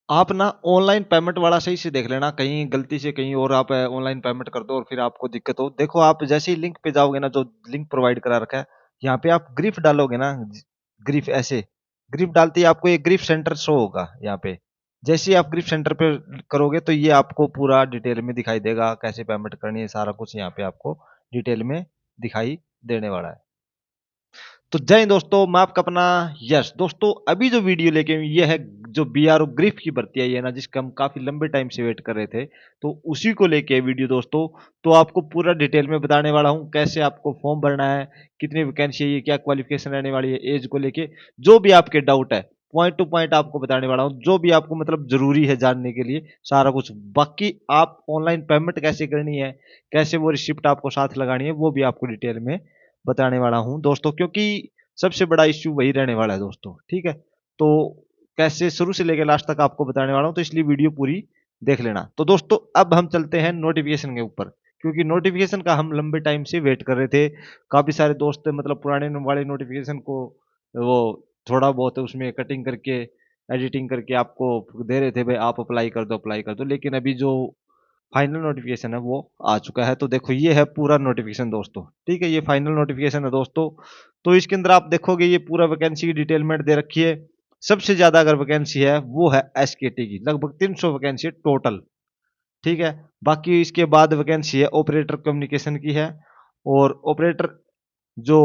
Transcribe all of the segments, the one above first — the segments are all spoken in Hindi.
आप ना ऑनलाइन पेमेंट वाला सही से देख लेना, कहीं गलती से कहीं और आप ऑनलाइन पेमेंट कर दो और फिर आपको दिक्कत हो। देखो आप जैसे ही लिंक पे जाओगे ना, जो लिंक प्रोवाइड करा रखा है, यहाँ पे आप ग्रिफ डालोगे ना, ग्रिफ ऐसे ग्रिफ डालते ही आपको एक ग्रिफ सेंटर शो होगा यहाँ पे। जैसे ही आप ग्रिफ सेंटर पे करोगे तो ये आपको पूरा डिटेल में दिखाई देगा, कैसे पेमेंट करनी है, सारा कुछ यहाँ पे आपको डिटेल में दिखाई देने वाला है। तो जय हिंद दोस्तों, मैं आपका अपना यश। दोस्तों अभी जो वीडियो लेके ये है, जो बीआरओ ग्रिफ की भर्ती आई है ना, जिसका हम काफी लंबे टाइम से वेट कर रहे थे, तो उसी को लेके वीडियो दोस्तों। तो आपको पूरा डिटेल में बताने वाला हूँ, कैसे आपको फॉर्म भरना है, कितनी वैकेंसी है, क्या क्वालिफिकेशन रहने वाली है, एज को लेके जो भी आपके डाउट है पॉइंट टू पॉइंट आपको बताने वाला हूँ, जो भी आपको मतलब जरूरी है जानने के लिए सारा कुछ। बाकी आप ऑनलाइन पेमेंट कैसे करनी है, कैसे वो रिसिप्ट आपको साथ लगानी है, वो भी आपको डिटेल में बताने वाला हूं दोस्तों, क्योंकि सबसे बड़ा इश्यू वही रहने वाला है दोस्तों। ठीक है, तो कैसे शुरू से लेकर लास्ट तक आपको बताने वाला हूं, तो इसलिए वीडियो पूरी देख लेना। तो दोस्तों अब हम चलते हैं नोटिफिकेशन के ऊपर, क्योंकि नोटिफिकेशन का हम लंबे टाइम से वेट कर रहे थे। काफी सारे दोस्त मतलब पुराने वाले नोटिफिकेशन को वो थोड़ा बहुत उसमें कटिंग करके एडिटिंग करके आपको दे रहे थे, भाई आप अप्लाई कर दो अप्लाई कर दो। लेकिन अभी जो फाइनल नोटिफिकेशन है वो आ चुका है। तो देखो ये है पूरा नोटिफिकेशन दोस्तों। ठीक है, ये फाइनल नोटिफिकेशन है दोस्तों। तो इसके अंदर आप देखोगे ये पूरा वैकेंसी की डिटेलमेंट दे रखी है। सबसे ज्यादा अगर वैकेंसी है वो है एसकेटी की, लगभग 300 वैकेंसी टोटल। ठीक है, बाकी इसके बाद वैकेंसी है ऑपरेटर कम्युनिकेशन की है, और ऑपरेटर जो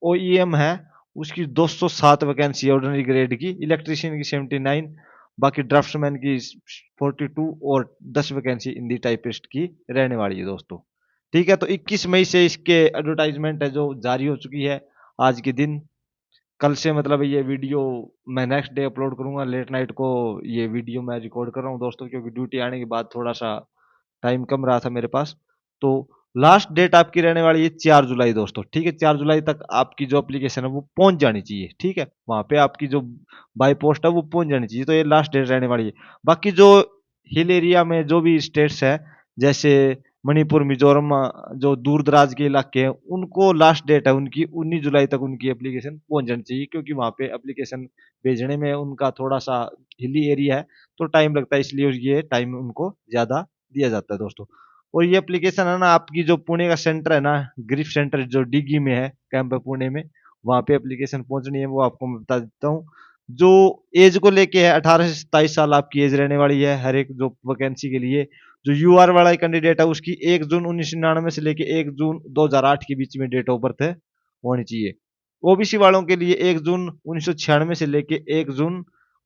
ओईएम है उसकी 207 वैकेंसी है ऑर्डिनरी ग्रेड की, इलेक्ट्रीशियन की 79, बाकी ड्राफ्ट्समैन की 42 और 10 वैकेंसी हिंदी टाइपिस्ट की रहने वाली है दोस्तों। ठीक है, तो 21 मई से इसके एडवर्टाइजमेंट है जो जारी हो चुकी है आज के दिन। कल से मतलब ये वीडियो मैं नेक्स्ट डे अपलोड करूंगा लेट नाइट को। ये वीडियो मैं रिकॉर्ड कर रहा हूँ दोस्तों, क्योंकि ड्यूटी आने के बाद थोड़ा सा टाइम कम रहा था मेरे पास। तो लास्ट डेट आपकी रहने वाली है 4 जुलाई दोस्तों। ठीक है, 4 जुलाई तक आपकी जो एप्लीकेशन है वो पहुंच जानी चाहिए। ठीक है, वहां पे आपकी जो बाई पोस्ट है वो पहुंच जानी चाहिए। तो ये लास्ट डेट रहने वाली है। बाकी जो हिल एरिया में जो भी स्टेट्स है, जैसे मणिपुर, मिजोरम, जो दूर दराज के इलाके हैं, उनको लास्ट डेट है उनकी 19 जुलाई तक उनकी एप्लीकेशन पहुंच जानी चाहिए, क्योंकि वहां पे एप्लीकेशन भेजने में उनका थोड़ा सा हिली एरिया है तो टाइम लगता है, इसलिए ये टाइम उनको ज्यादा दिया जाता है दोस्तों। और ये एप्लीकेशन है ना, आपकी जो पुणे का सेंटर है ना, ग्रिफ सेंटर जो डीगी में है, कैंप है पुणे में, वहां पे एप्लीकेशन पहुंचनी है, वो आपको मैं बता देता हूँ। जो एज को लेके है, 18 से 27 साल आपकी एज रहने वाली है हर एक जो वैकेंसी के लिए। जो यूआर वाला कैंडिडेट है उसकी 1 जून 1999 से लेके 1 जून 2008 के बीच में डेट ऑफ बर्थ है होनी चाहिए। ओबीसी वालों के लिए 1 जून 1996 से लेके 1 जून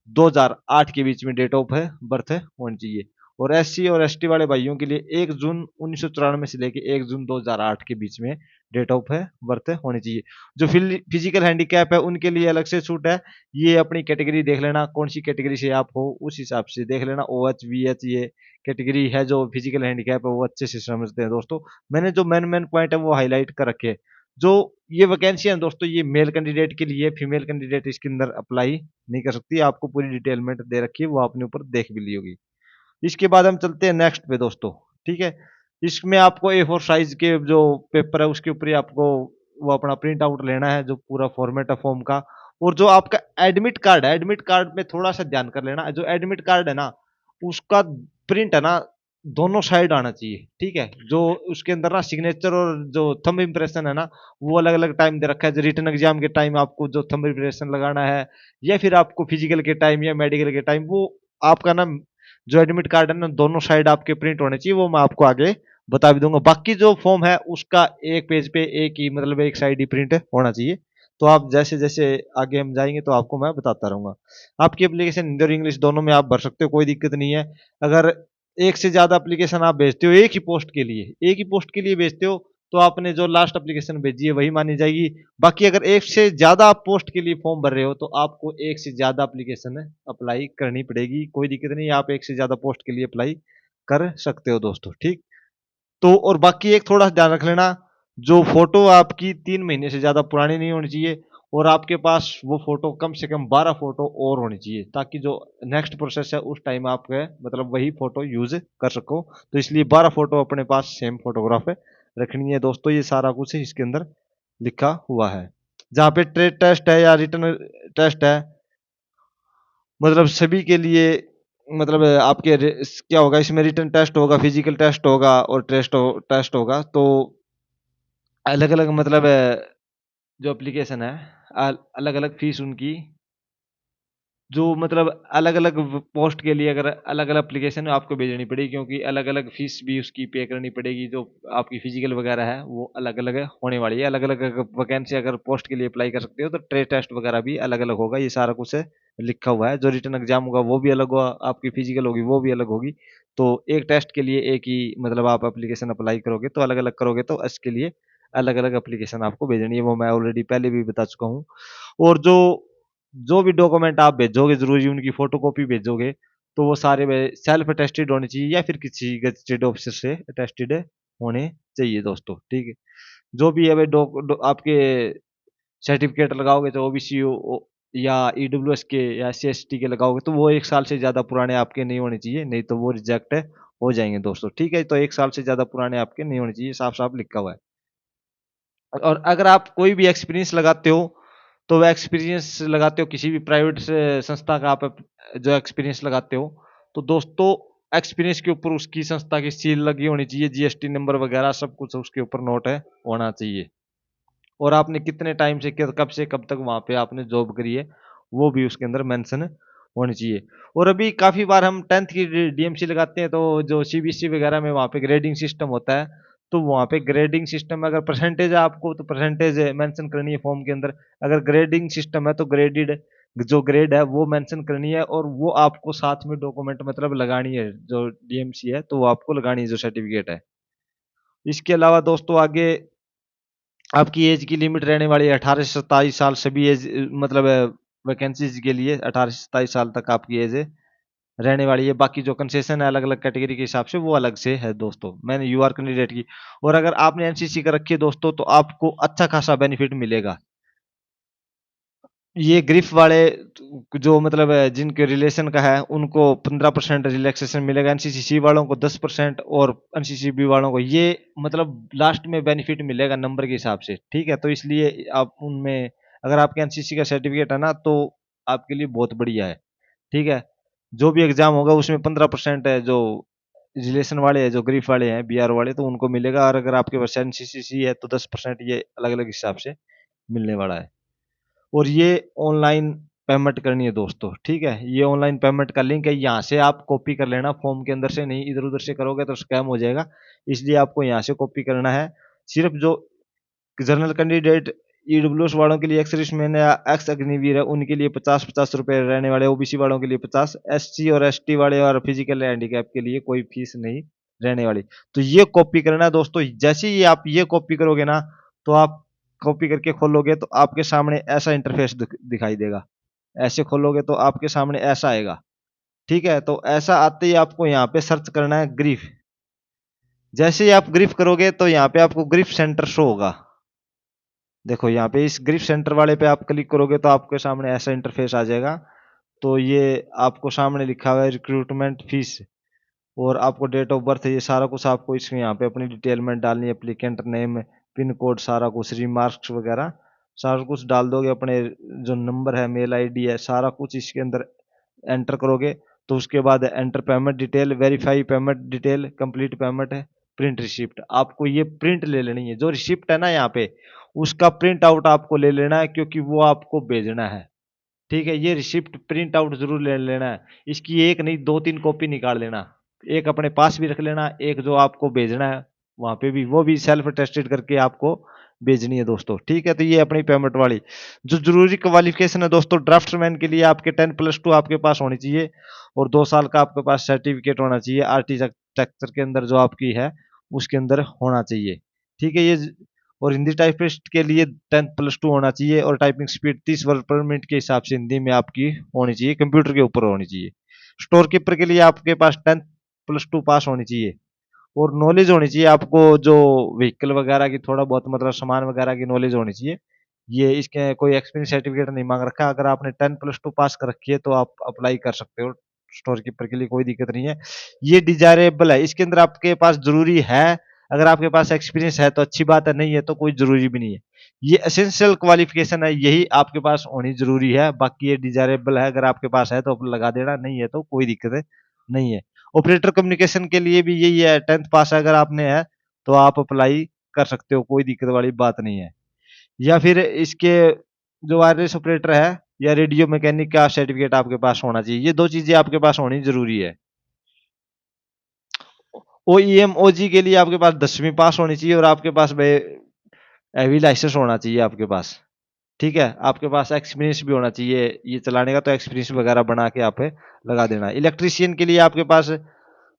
2008 के बीच में डेट ऑफ है बर्थ है होनी चाहिए। और एससी और एसटी वाले भाइयों के लिए 1 जून 1994 से लेके 1 जून 2008 के बीच में डेट ऑफ है बर्थ होनी चाहिए। जो फिजिकल हैंडीकैप है उनके लिए अलग से छूट है। ये अपनी कैटेगरी देख लेना, कौन सी कैटेगरी से आप हो उस हिसाब से देख लेना। ओ एच वी एच ये कैटेगरी है जो फिजिकल हैंडीकैप है, वो अच्छे से समझते हैं दोस्तों। मैंने जो मेन मेन पॉइंट है वो हाईलाइट कर रखे हैं। जो ये वैकेंसी है दोस्तों, ये मेल कैंडिडेट के लिए, फीमेल कैंडिडेट इसके अंदर अप्लाई नहीं कर सकती। आपको पूरी डिटेलमेंट दे रखी है, वो आपने ऊपर देख भी ली होगी। इसके बाद हम चलते हैं नेक्स्ट पे दोस्तों। ठीक है, इसमें आपको A4 साइज के जो पेपर है उसके ऊपर ही आपको वो अपना प्रिंट आउट लेना है, जो पूरा फॉर्मेट है फॉर्म का। और जो आपका एडमिट कार्ड है, एडमिट कार्ड में थोड़ा सा ध्यान कर लेना, जो एडमिट कार्ड है ना उसका प्रिंट है ना दोनों साइड आना चाहिए। ठीक है, जो उसके अंदर ना सिग्नेचर और जो थंब इम्प्रेशन है ना, वो अलग अलग टाइम दे रखा है। जो रिटन एग्जाम के टाइम आपको जो थंब इम्प्रेशन लगाना है, या फिर आपको फिजिकल के टाइम या मेडिकल के टाइम, वो आपका ना जो एडमिट कार्ड है ना दोनों साइड आपके प्रिंट होने चाहिए। वो मैं आपको आगे बता भी दूंगा। बाकी जो फॉर्म है उसका एक पेज पे एक ही मतलब एक साइड ही प्रिंट होना चाहिए। तो आप जैसे जैसे आगे हम जाएंगे तो आपको मैं बताता रहूंगा। आपकी एप्लीकेशन हिंदी और इंग्लिश दोनों में आप भर सकते हो, कोई दिक्कत नहीं है। अगर एक से ज्यादा एप्लीकेशन आप भेजते हो एक ही पोस्ट के लिए, एक ही पोस्ट के लिए भेजते हो, तो आपने जो लास्ट एप्लीकेशन भेजी है वही मानी जाएगी। बाकी अगर एक से ज्यादा आप पोस्ट के लिए फॉर्म भर रहे हो तो आपको एक से ज्यादा एप्लीकेशन अप्लाई करनी पड़ेगी। कोई दिक्कत नहीं, आप एक से ज्यादा पोस्ट के लिए अप्लाई कर सकते हो दोस्तों। ठीक, तो और बाकी एक थोड़ा सा ध्यान रख लेना, जो फोटो आपकी 3 महीने से ज्यादा पुरानी नहीं होनी चाहिए, और आपके पास वो फोटो कम से कम 12 फोटो और होनी चाहिए, ताकि जो नेक्स्ट प्रोसेस है उस टाइम आप मतलब वही फोटो यूज कर सको। तो इसलिए 12 फोटो अपने पास सेम फोटोग्राफ है रखनी है दोस्तों। ये सारा कुछ इसके अंदर लिखा हुआ है। जहाँ पे ट्रेड टेस्ट है या रिटर्न टेस्ट है मतलब सभी के लिए मतलब आपके क्या होगा इसमें, रिटन टेस्ट होगा, फिजिकल टेस्ट होगा और टेस्ट होगा। तो अलग अलग मतलब जो एप्लीकेशन है, अलग अलग फीस उनकी, जो मतलब अलग अलग पोस्ट के लिए अगर अलग अलग एप्लीकेशन आपको भेजनी पड़ेगी, क्योंकि अलग अलग फीस भी उसकी पे करनी पड़ेगी। जो आपकी फिजिकल वगैरह है वो अलग अलग होने वाली है। अलग अलग वैकेंसी अगर पोस्ट के लिए अप्लाई कर सकते हो तो ट्रेड टेस्ट वगैरह भी अलग अलग होगा। ये सारा कुछ लिखा हुआ है। जो रिटर्न एग्जाम होगा वो भी अलग होगा, आपकी फिजिकल होगी वो भी अलग होगी। तो एक टेस्ट के लिए एक ही मतलब आप एप्लीकेशन अप्लाई करोगे, तो अलग अलग करोगे तो इसके लिए अलग अलग एप्लीकेशन आपको भेजनी है। वो मैं ऑलरेडी पहले भी बता चुका हूँ। और जो जो भी डॉक्यूमेंट आप भेजोगे, जरूरी उनकी फोटोकॉपी भेजोगे, तो वो सारे सेल्फ अटेस्टेड होने चाहिए या फिर किसी गजेटेड ऑफिसर से अटेस्टेड होने चाहिए दोस्तों। ठीक है। जो भी है भाई आपके सर्टिफिकेट लगाओगे तो ओबीसी या ईडब्ल्यूएस के या एससी एसटी के लगाओगे, तो वो एक साल से ज्यादा पुराने आपके नहीं होने चाहिए, नहीं तो वो रिजेक्ट हो जाएंगे दोस्तों। ठीक है। तो एक साल से ज्यादा पुराने आपके नहीं होने चाहिए, साफ साफ लिखा हुआ है। और अगर आप कोई भी एक्सपीरियंस लगाते हो, तो वह एक्सपीरियंस लगाते हो किसी भी प्राइवेट से संस्था का, आप जो एक्सपीरियंस लगाते हो, तो दोस्तों एक्सपीरियंस के ऊपर उसकी संस्था की सील लगी होनी चाहिए, जीएसटी नंबर वगैरह सब कुछ उसके ऊपर नोट है होना चाहिए। और आपने कितने टाइम से कब तक वहां पे आपने जॉब करी है वो भी उसके अंदर मेंशन होनी चाहिए। और अभी काफी बार हम 10th की डीएमसी लगाते हैं, तो जो सीबीएसई वगैरह में वहाँ पे ग्रेडिंग सिस्टम होता है, तो वहाँ पे ग्रेडिंग सिस्टम में अगर परसेंटेज है आपको, तो परसेंटेज मेंशन करनी है फॉर्म के अंदर। अगर ग्रेडिंग सिस्टम है तो ग्रेडेड जो ग्रेड है वो मेंशन करनी है, और वो आपको साथ में डॉक्यूमेंट मतलब लगानी है। जो डीएमसी है तो वो आपको लगानी है, जो सर्टिफिकेट है। इसके अलावा दोस्तों आगे आपकी एज की लिमिट रहने वाली है 18 से 27 साल। सभी एज मतलब वैकेंसीज के लिए 18 से 27 साल तक आपकी एज रहने वाली है। बाकी जो कंसेशन है अलग अलग कैटेगरी के हिसाब से वो अलग से है दोस्तों। मैंने यूआर कैंडिडेट की, और अगर आपने एनसीसी कर रखी है दोस्तों, तो आपको अच्छा खासा बेनिफिट मिलेगा। ये ग्रिफ वाले जो मतलब जिनके रिलेशन का है उनको 15% रिलैक्सेशन मिलेगा, एनसीसी वालों को 10% और एनसीसी बी वालों को ये मतलब लास्ट में बेनिफिट मिलेगा नंबर के हिसाब से। ठीक है। तो इसलिए आप उनमें अगर आपके एनसीसी का सर्टिफिकेट है ना, तो आपके लिए बहुत बढ़िया है। ठीक है। जो भी एग्जाम होगा उसमें 15% है, जो रिलेशन वाले हैं, जो ग्रीफ वाले हैं, बीआर वाले, तो उनको मिलेगा। और अगर आपके पास एनसीसी है तो 10% ये अलग अलग हिसाब से मिलने वाला है। और ये ऑनलाइन पेमेंट करनी है दोस्तों। ठीक है। ये ऑनलाइन पेमेंट का लिंक है, यहाँ से आप कॉपी कर लेना, फॉर्म के अंदर से नहीं, इधर उधर से करोगे तो स्कैम हो जाएगा। इसलिए आपको यहाँ से कॉपी करना है। सिर्फ जो जनरल कैंडिडेट ईडब्ल्यूएस वालों के लिए, एक्स सर्विसमैन या एक्स अग्निवीर है, उनके लिए 50-50 रुपए रहने वाले, ओबीसी वालों के लिए 50, एससी और एसटी वाले और फिजिकल हैंडीकैप के लिए कोई फीस नहीं रहने वाली। तो ये कॉपी करना है दोस्तों। जैसे ही आप ये कॉपी करोगे ना, तो आप कॉपी करके खोलोगे तो आपके सामने ऐसा इंटरफेस दिखाई देगा। ऐसे खोलोगे तो आपके सामने ऐसा आएगा। ठीक है। तो ऐसा आते ही आपको यहाँ पे सर्च करना है ग्रीफ। जैसे ही आप ग्रीफ करोगे तो यहाँ पे आपको ग्रीफ सेंटर शो होगा। देखो यहाँ पे इस ग्रिफ सेंटर वाले पे आप क्लिक करोगे तो आपके सामने ऐसा इंटरफेस आ जाएगा। तो ये आपको सामने लिखा हुआ है रिक्रूटमेंट फीस और आपको डेट ऑफ बर्थ, ये सारा कुछ आपको इसमें यहाँ पे अपनी डिटेल में डालनी है। एप्लीकेंट नेम, पिन कोड, सारा कुछ, रिमार्क्स वगैरह सारा कुछ डाल दोगे। अपने जो नंबर है, मेल आईडी है, सारा कुछ इसके अंदर एंटर करोगे। तो उसके बाद enter payment detail, verify payment detail, complete payment है, प्रिंट रिसिप्ट। आपको ये प्रिंट ले लेनी है, जो रिसिप्ट है ना यहाँ पे, उसका प्रिंट आउट आपको ले लेना है, क्योंकि वो आपको भेजना है। ठीक है। ये रिसिप्ट प्रिंट आउट जरूर ले लेना है। इसकी एक नहीं 2-3 कॉपी निकाल लेना। एक अपने पास भी रख लेना, एक जो आपको भेजना है वहां पे भी, वो भी सेल्फ टेस्टेड करके आपको भेजनी है दोस्तों। ठीक है। तो ये अपनी पेमेंट वाली जो जरूरी क्वालिफिकेशन है दोस्तों, ड्राफ्टमैन के लिए आपके 10+2 आपके पास होनी चाहिए, और 2 साल का आपके पास सर्टिफिकेट होना चाहिए आरटी स्ट्रक्चर के अंदर, जो आपकी है उसके अंदर होना चाहिए। ठीक है। ये और हिंदी टाइपिस्ट के लिए 10+2 होना चाहिए, और टाइपिंग स्पीड 30 वर्ड पर मिनट के हिसाब से हिंदी में आपकी होनी चाहिए, कंप्यूटर के ऊपर होनी चाहिए। स्टोर कीपर के लिए आपके पास 10+2 पास होनी चाहिए, और नॉलेज होनी चाहिए आपको जो व्हीकल वगैरह की, थोड़ा बहुत मतलब सामान वगैरह की नॉलेज होनी चाहिए। ये इसके कोई एक्सपीरियंस सर्टिफिकेट नहीं मांग रखा। अगर आपने 10+2 पास कर रखी है तो आप अप्लाई कर सकते हो स्टोर कीपर के लिए, कोई दिक्कत नहीं है। ये डिजायरेबल है, इसके अंदर आपके पास जरूरी है अगर आपके पास एक्सपीरियंस है तो अच्छी बात है, नहीं है तो कोई ज़रूरी भी नहीं है। ये एसेंशियल क्वालिफिकेशन है, यही आपके पास होनी ज़रूरी है, बाकी ये डिज़ायरेबल है, अगर आपके पास है तो लगा देना, नहीं है तो कोई दिक्कत नहीं है। ऑपरेटर कम्युनिकेशन के लिए भी यही है, 10th पास अगर आपने है तो आप अप्लाई कर सकते हो, कोई दिक्कत वाली बात नहीं है। या फिर इसके जो वायरलेस ऑपरेटर है या रेडियो मैकेनिक का सर्टिफिकेट आपके पास होना चाहिए, ये 2 चीज़ें आपके पास होनी ज़रूरी है। ओईएम, ओजी के लिए आपके पास 10वीं पास होनी चाहिए और आपके पास भाई हैवी लाइसेंस होना चाहिए आपके पास। ठीक है, आपके पास एक्सपीरियंस भी होना चाहिए ये चलाने का, तो एक्सपीरियंस वगैरह बना के आप लगा देना। इलेक्ट्रीशियन के लिए आपके पास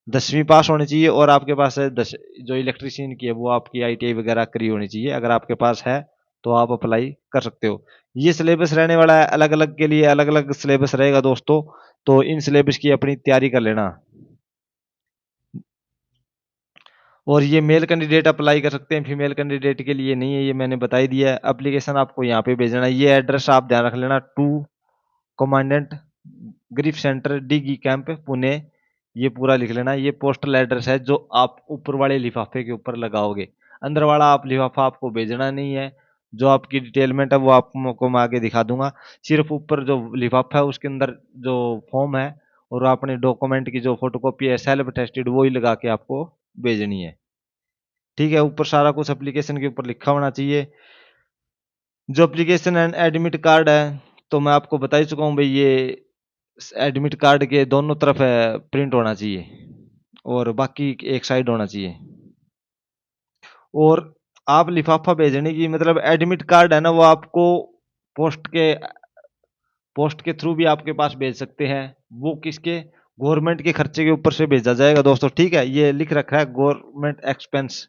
10वीं पास होनी चाहिए और आपके पास जो इलेक्ट्रीशियन की है वो आपकी आईटीआई वगैरह करी होनी चाहिए, अगर आपके पास है तो आप अप्लाई कर सकते हो। ये सिलेबस रहने वाला है, अलग अलग के लिए अलग अलग सिलेबस रहेगा दोस्तों, तो इन सिलेबस की अपनी तैयारी कर लेना। और ये मेल कैंडिडेट अप्लाई कर सकते हैं, फीमेल कैंडिडेट के लिए नहीं है, ये मैंने बता ही दिया है। एप्लीकेशन आपको यहाँ पे भेजना है, ये एड्रेस आप ध्यान रख लेना, 2 commandant GREF centre DG camp Pune, ये पूरा लिख लेना। ये पोस्टल एड्रेस है जो आप ऊपर वाले लिफाफे के ऊपर लगाओगे, अंदर वाला आप लिफाफा आपको भेजना नहीं है। जो आपकी डिटेलमेंट है वो आपको मैं आगे दिखा दूंगा, सिर्फ ऊपर जो लिफाफा है उसके अंदर जो फॉर्म है और अपने डॉक्यूमेंट की जो फोटोकॉपी है सेल्फ अटेस्टेड वही लगा के आपको भेजनी है। ठीक है, ऊपर सारा कुछ एप्लीकेशन के ऊपर लिखा होना चाहिए। जो एप्लीकेशन एंड एडमिट कार्ड है तो मैं आपको बता ही चुका हूँ भाई, ये एडमिट कार्ड के दोनों तरफ है प्रिंट होना चाहिए और बाकी एक साइड होना चाहिए। और आप लिफाफा भेजने की मतलब एडमिट कार्ड है ना, वो आपको पोस्ट के पोस्ट के थ्रू भी आपके पास भेज सकते हैं, वो किसके गवर्नमेंट के खर्चे के ऊपर से भेजा जाएगा दोस्तों। ठीक है, ये लिख रखा है गवर्नमेंट एक्सपेंस।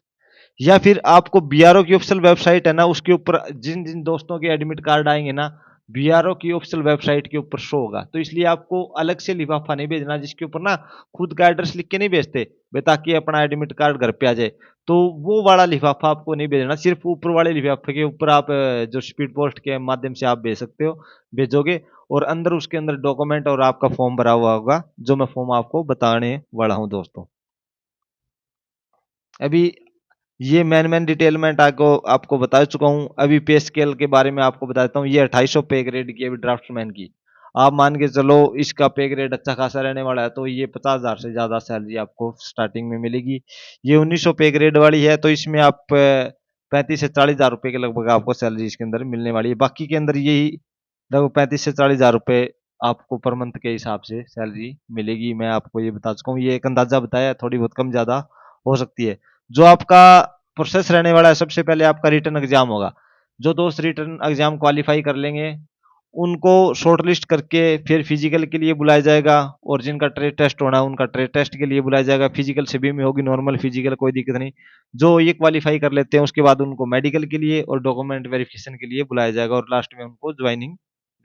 या फिर आपको बीआरओ की ऑफिशियल वेबसाइट है ना, उसके ऊपर जिन जिन दोस्तों के एडमिट कार्ड आएंगे ना, बीआरओ की ऑफिशियल वेबसाइट के ऊपर शो होगा, तो इसलिए आपको अलग से लिफाफा नहीं भेजना जिसके ऊपर ना खुद का एड्रेस लिख के नहीं भेजते ताकि अपना एडमिट कार्ड घर पे आ जाए, तो वो वाला लिफाफा आपको नहीं भेजना। सिर्फ ऊपर वाले लिफाफे के ऊपर आप जो स्पीड पोस्ट के माध्यम से आप भेज सकते हो, भेजोगे, और अंदर उसके अंदर डॉक्यूमेंट और आपका फॉर्म भरा हुआ होगा, जो मैं फॉर्म आपको बताने वाला हूं दोस्तों। अभी ये मैन डिटेलमेंट आपको बता चुका हूँ। अभी पे स्केल के बारे में आपको बता देता हूँ। ये 2800 पे ग्रेड की अभी ड्राफ्टमैन की, आप मान के चलो इसका पे ग्रेड अच्छा खासा रहने वाला है, तो ये 50,000 से ज़्यादा सैलरी आपको स्टार्टिंग में मिलेगी। ये 1900 पे ग्रेड वाली है, तो इसमें आप 35 से 40 हज़ार रुपये के लगभग आपको सैलरी इसके अंदर मिलने वाली है। बाकी के अंदर यही लगभग 35 से 40 हज़ार रुपये आपको पर मंथ के हिसाब से सैलरी मिलेगी। मैं आपको ये बता चुका हूँ, ये एक अंदाजा बताया, थोड़ी बहुत कम ज़्यादा हो सकती है। जो आपका प्रोसेस रहने वाला है, सबसे पहले आपका रिटर्न एग्जाम होगा। जो दोस्त रिटर्न एग्जाम क्वालिफाई कर लेंगे उनको शॉर्टलिस्ट करके फिर फिजिकल के लिए बुलाया जाएगा, और जिनका ट्रेड टेस्ट होना है उनका ट्रेड टेस्ट के लिए बुलाया जाएगा। फिजिकल से भी में होगी, नॉर्मल फिजिकल, कोई दिक्कत नहीं। जो ये क्वालिफाई कर लेते हैं उसके बाद उनको मेडिकल के लिए और डॉक्यूमेंट वेरिफिकेशन के लिए बुलाया जाएगा, और लास्ट में उनको ज्वाइनिंग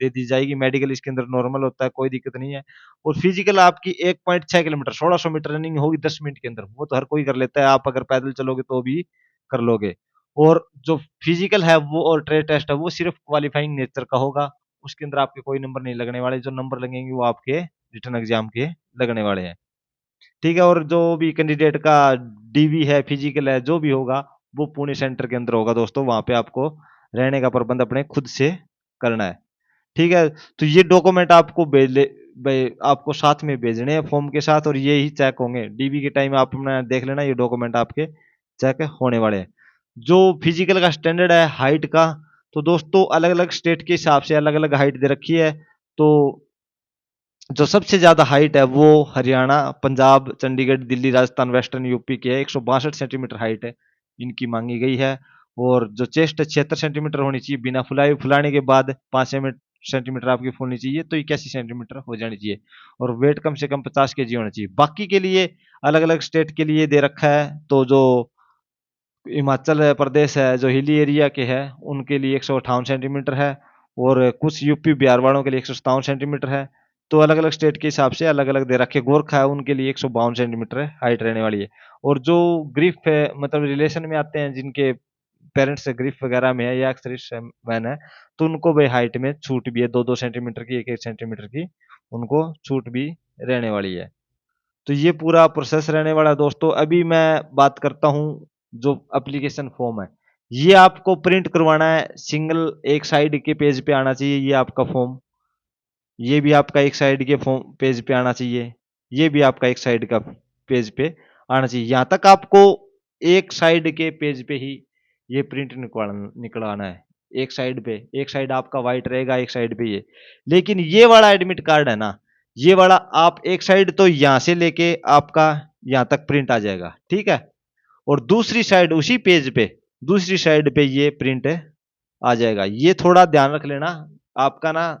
दे दी जाएगी। मेडिकल इसके अंदर नॉर्मल होता है, कोई दिक्कत नहीं है। और फिजिकल आपकी 1.6 किलोमीटर 1600 मीटर रनिंग होगी 10 मिनट के अंदर, वो तो हर कोई कर लेता है, आप अगर पैदल चलोगे तो भी कर लोगे। और जो फिजिकल है वो और ट्रेड टेस्ट है वो सिर्फ क्वालिफाइंग नेचर का होगा, उसके अंदर आपके कोई नंबर नहीं लगने वाले, जो नंबर लगेंगे वो आपके रिटर्न एग्जाम के लगने वाले हैं। ठीक है, और जो भी कैंडिडेट का डीवी है, फिजिकल है, जो भी होगा वो पुणे सेंटर के अंदर होगा दोस्तों, वहां पे आपको रहने का प्रबंध अपने खुद से करना है। ठीक है, तो ये डॉक्यूमेंट आपको भेज ले भाई, आपको साथ में भेजने हैं फॉर्म के साथ, और ये ही चेक होंगे डीबी के टाइम। आप अपना देख लेना, ये डॉक्यूमेंट आपके चेक होने वाले हैं। जो फिजिकल का स्टैंडर्ड है हाइट का, तो दोस्तों अलग अलग स्टेट के हिसाब से अलग अलग हाइट दे रखी है। तो जो सबसे ज्यादा हाइट है वो हरियाणा, पंजाब, चंडीगढ़, दिल्ली, राजस्थान, वेस्टर्न यूपी के है, 162 सेंटीमीटर हाइट है इनकी मांगी गई है। और जो चेस्ट 76 सेंटीमीटर होनी चाहिए बिना फुलाए, फुलाने के बाद 5 सेंटीमीटर आपकी फूलनी चाहिए, तो 81 सेंटीमीटर हो जानी चाहिए। और वेट कम से कम 50 kg होना चाहिए। बाकी के लिए अलग अलग स्टेट के लिए दे रखा है, तो जो हिमाचल प्रदेश है, जो हिली एरिया के है उनके लिए 158 सेंटीमीटर है, और कुछ यूपी बिहार वालों के लिए 157 सेंटीमीटर है। तो अलग अलग स्टेट के हिसाब से अलग अलग दे रखे। गोरखा है उनके लिए 152 सेंटीमीटर हाइट रहने वाली है। और जो ग्रीफ है मतलब रिलेशन में आते हैं, जिनके पेरेंट्स ग्रीफ वगैरह में है या एक्सरिश मैन है, तो उनको भी हाइट में छूट भी है, 2-2 सेंटीमीटर की, 1-1 सेंटीमीटर की उनको छूट भी रहने वाली है। तो ये पूरा प्रोसेस रहने वाला है दोस्तों। अभी मैं बात करता हूँ जो एप्लीकेशन फॉर्म है, ये आपको प्रिंट करवाना है। सिंगल एक साइड के पेज पे आना चाहिए ये आपका फॉर्म। ये भी आपका एक साइड के फॉर्म पेज पे आना चाहिए। ये भी आपका एक साइड का पेज पे आना चाहिए। यहां तक आपको एक साइड के पेज पे ही ये प्रिंट निकलवाना है। एक साइड पे, एक साइड आपका व्हाइट रहेगा, एक साइड पे ये। लेकिन ये वाला एडमिट कार्ड है ना, ये वाला आप एक साइड तो यहां से लेके आपका यहां तक प्रिंट आ जाएगा, ठीक है। और दूसरी साइड उसी पेज पे, दूसरी साइड पे ये प्रिंट आ जाएगा। ये थोड़ा ध्यान रख लेना आपका ना,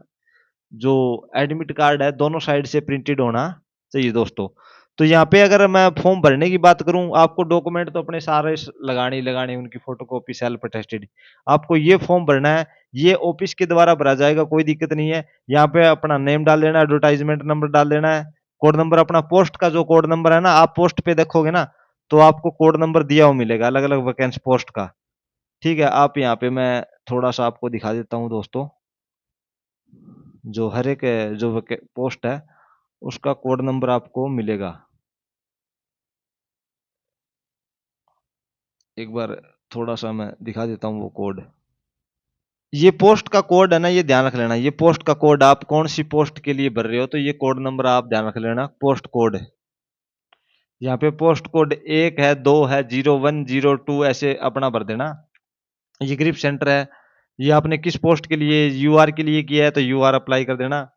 जो एडमिट कार्ड है दोनों साइड से प्रिंटेड होना चाहिए दोस्तों। तो यहाँ पे अगर मैं फॉर्म भरने की बात करूं, आपको डॉक्यूमेंट तो अपने सारे लगाने ही लगाने, उनकी फोटोकॉपी सेल्फ अटेस्टेड। आपको ये फॉर्म भरना है, ये ऑफिस के द्वारा भरा जाएगा, कोई दिक्कत नहीं है। यहाँ पे अपना नेम डाल देना है, एडवर्टाइजमेंट नंबर डाल देना है, कोड नंबर अपना पोस्ट का जो कोड नंबर है ना, आप पोस्ट पे देखोगे ना तो आपको कोड नंबर दिया हुआ मिलेगा अलग अलग वैकेंसी पोस्ट का, ठीक है। आप यहाँ पे मैं थोड़ा सा आपको दिखा देता हूँ दोस्तों, जो हर एक जो पोस्ट है उसका कोड नंबर आपको मिलेगा। एक बार थोड़ा सा मैं दिखा देता हूँ वो कोड। ये पोस्ट का कोड है ना, ये ध्यान रख लेना। ये पोस्ट का कोड, आप कौन सी पोस्ट के लिए भर रहे हो तो ये कोड नंबर आप ध्यान रख लेना, पोस्ट कोड। यहाँ पे पोस्ट कोड 1 है, 2 है, 0102 ऐसे अपना भर देना। ये ग्रिप सेंटर है, ये आपने किस पोस्ट के लिए, यूआर के लिए किया है तो यूआर अप्लाई कर देना।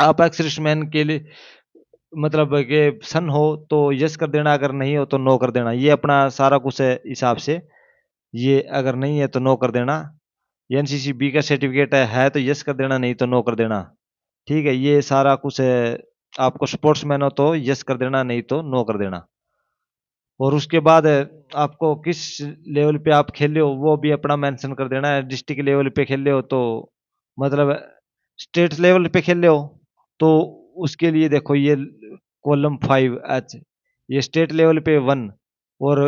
आप एक्सर्विसमैन के लिए मतलब कि सन हो तो यस कर देना, अगर नहीं हो तो नो कर देना। ये अपना सारा कुछ है हिसाब से, ये अगर नहीं है तो नो कर देना। एनसीसी बी का सर्टिफिकेट है तो यस कर देना, नहीं तो नो कर देना, ठीक है। ये सारा कुछ है। आपको स्पोर्ट्समैन हो तो यस कर देना, नहीं तो नो कर देना। और उसके बाद आपको किस लेवल पे आप खेल रहे हो वो भी अपना मेंशन कर देना है। डिस्ट्रिक्ट लेवल पे खेल रहे हो तो मतलब स्टेट लेवल पे खेल रहे हो तो उसके लिए देखो ये कॉलम 5H, ये स्टेट लेवल पे 1, और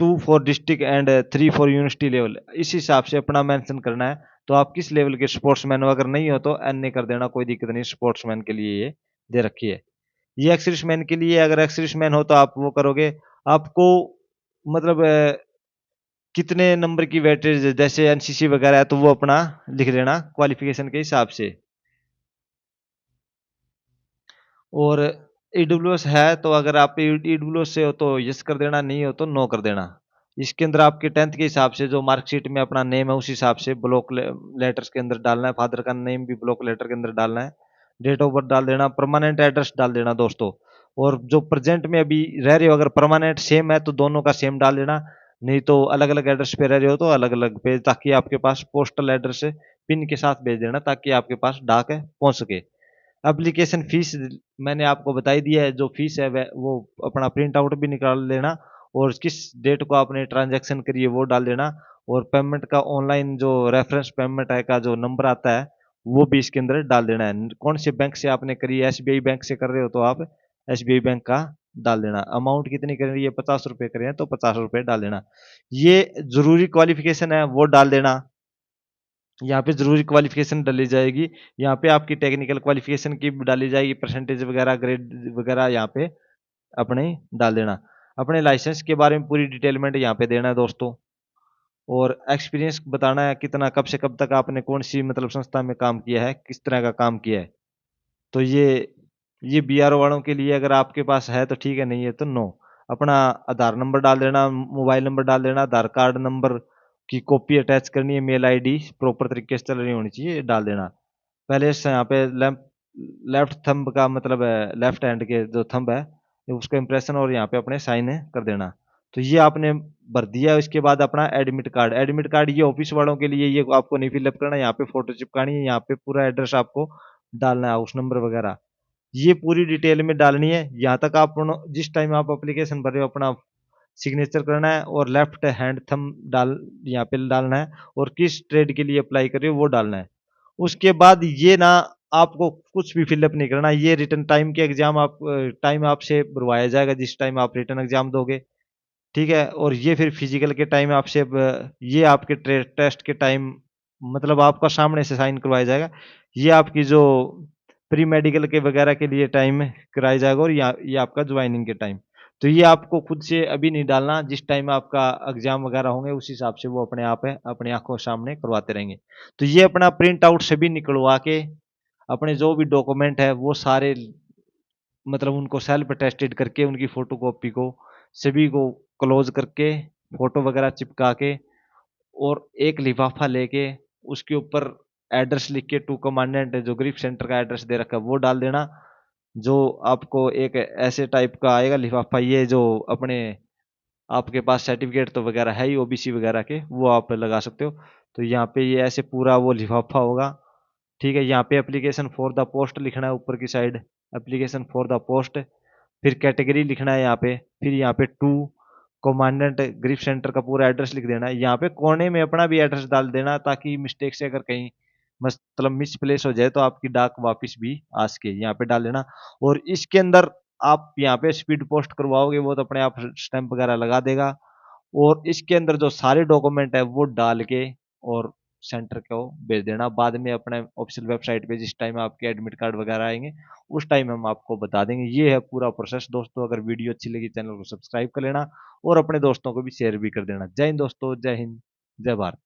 2 for district and 3 for university level, इस हिसाब से अपना मेंशन करना है। तो आप किस लेवल के स्पोर्ट्समैन हो, अगर नहीं हो तो एन कर देना, कोई दिक्कत नहीं, स्पोर्ट्समैन के लिए ये दे रखी है। ये एक्सर्विसमैन के लिए, अगर एक्सर्विसमैन हो तो आप वो करोगे। आपको मतलब कितने नंबर की वेटेज, जैसे एनसीसी वगैरह है तो वो अपना लिख लेना क्वालिफिकेशन के हिसाब से। और ईडब्ल्यूएस है तो अगर आप ईडब्ल्यूएस से हो तो यस कर देना, नहीं हो तो नो कर देना। इसके अंदर आपके 10th के हिसाब से जो मार्कशीट में अपना नेम है उस हिसाब से ब्लॉक लेटर्स के अंदर डालना है। फादर का नेम भी ब्लॉक लेटर के अंदर डालना है। डेट ऑफ बर्थ डाल देना, परमानेंट एड्रेस डाल देना दोस्तों। और जो प्रेजेंट में अभी रह रहे हो, अगर परमानेंट सेम है तो दोनों का सेम डाल देना, नहीं तो अलग अलग एड्रेस पे रह रहे हो तो अलग अलग पे, ताकि आपके पास पोस्टल एड्रेस पिन के साथ भेज देना, ताकि आपके पास डाक पहुंच सके। एप्लीकेशन फीस मैंने आपको बताई दिया है, जो फीस है वो अपना प्रिंट आउट भी निकाल लेना, और किस डेट को आपने ट्रांजैक्शन करी है वो डाल देना। और पेमेंट का ऑनलाइन जो रेफरेंस पेमेंट है का जो नंबर आता है वो भी इसके अंदर डाल देना है। कौन से बैंक से आपने करी है, एसबीआई बैंक से कर रहे हो तो आप एसबीआई बैंक का डाल देना। अमाउंट कितनी कर रही है, 50 रुपये करे हैं तो 50 रुपये डाल देना। ये जरूरी क्वालिफिकेशन है वो डाल देना। यहाँ पे ज़रूरी क्वालिफ़िकेशन डाली जाएगी। यहाँ पे आपकी टेक्निकल क्वालिफ़िकेशन की डाली जाएगी, परसेंटेज वगैरह, ग्रेड वगैरह यहाँ पे अपने डाल देना। अपने लाइसेंस के बारे में पूरी डिटेलमेंट यहाँ पे देना है दोस्तों। और एक्सपीरियंस बताना है कितना, कब से कब तक आपने कौन सी मतलब संस्था में काम किया है, किस तरह का काम किया है। तो ये बीआरओ वालों के लिए अगर आपके पास है तो ठीक है, नहीं है तो नो। अपना आधार नंबर डाल देना, मोबाइल नंबर डाल देना, आधार कार्ड नंबर की कॉपी अटैच करनी है, मेल आईडी प्रॉपर तरीके से चल रही होनी चाहिए, ये डाल देना। पहले से यहाँ पे लेफ्ट थंब का मतलब है, लेफ्ट हैंड के जो थंब है उसका इंप्रेशन, और यहाँ पे अपने साइन कर देना। तो ये आपने भर दिया। इसके बाद अपना एडमिट कार्ड, एडमिट कार्ड ये ऑफिस वालों के लिए, ये आपको नहीं फिलअप करना, यहाँ पे फोटो चिपकानी है, यहाँ पे पूरा एड्रेस आपको डालना है, हाउस नंबर वगैरह ये पूरी डिटेल में डालनी है। यहाँ तक आप जिस टाइम आप एप्लीकेशन भर रहे हो अपना सिग्नेचर करना है, और लेफ्ट हैंड थंब डाल यहाँ पे डालना है, और किस ट्रेड के लिए अप्लाई कर रहे हो वो डालना है। उसके बाद ये ना आपको कुछ भी फिलअप नहीं करना, ये रिटर्न टाइम के एग्जाम आप टाइम आपसे भरवाया जाएगा जिस टाइम आप रिटर्न एग्जाम दोगे, ठीक है। और ये फिर फिजिकल के टाइम आपसे ये आपके टेस्ट के टाइम मतलब आपका सामने से साइन करवाया जाएगा। ये आपकी जो प्री मेडिकल के वगैरह के लिए टाइम कराया जाएगा, और ये आपका ज्वाइनिंग के टाइम। तो ये आपको खुद से अभी नहीं डालना, जिस टाइम आपका एग्जाम वगैरह होंगे उस हिसाब से वो अपने आप है अपनी आंखों के सामने करवाते रहेंगे। तो ये अपना प्रिंट आउट सभी निकलवा के अपने जो भी डॉक्यूमेंट है वो सारे, मतलब उनको सेल्फ टेस्टेड करके उनकी फोटो कॉपी को सभी को क्लोज करके फोटो वगैरह चिपका के और एक लिफाफा लेके उसके ऊपर एड्रेस लिख के टू कमांडेंट जो ग्रिफ सेंटर का एड्रेस दे रखा है वो डाल देना। जो आपको एक ऐसे टाइप का आएगा लिफाफा, ये जो अपने आपके पास सर्टिफिकेट तो वगैरह है ही ओबीसी वगैरह के, वो आप लगा सकते हो। तो यहाँ पे ये ऐसे पूरा वो लिफाफा होगा। ठीक है, यहाँ पे एप्लीकेशन फॉर द पोस्ट लिखना है ऊपर की side, application for the post. फिर कैटेगरी लिखना है यहाँ पे, फिर यहाँ पे टू कमांडेंट ग्रिफ सेंटर का पूरा एड्रेस लिख देना है। यहाँ पे कोने में अपना भी एड्रेस डाल देना ताकि मिस्टेक से अगर कहीं मतलब मिसप्लेस हो जाए तो आपकी डाक वापस भी आ सके, यहाँ पे डाल देना। और इसके अंदर आप यहाँ पे स्पीड पोस्ट करवाओगे वो तो अपने आप स्टैंप वगैरह लगा देगा। और इसके अंदर जो सारे डॉक्यूमेंट है वो डाल के और सेंटर को भेज देना। बाद में अपने ऑफिशियल वेबसाइट पे जिस टाइम आपके एडमिट कार्ड वगैरह आएंगे उस टाइम हम आपको बता देंगे। ये है पूरा प्रोसेस दोस्तों। अगर वीडियो अच्छी लगी चैनल को सब्सक्राइब कर लेना और अपने दोस्तों को भी शेयर भी कर देना। जय हिंद दोस्तों, जय हिंद, जय भारत।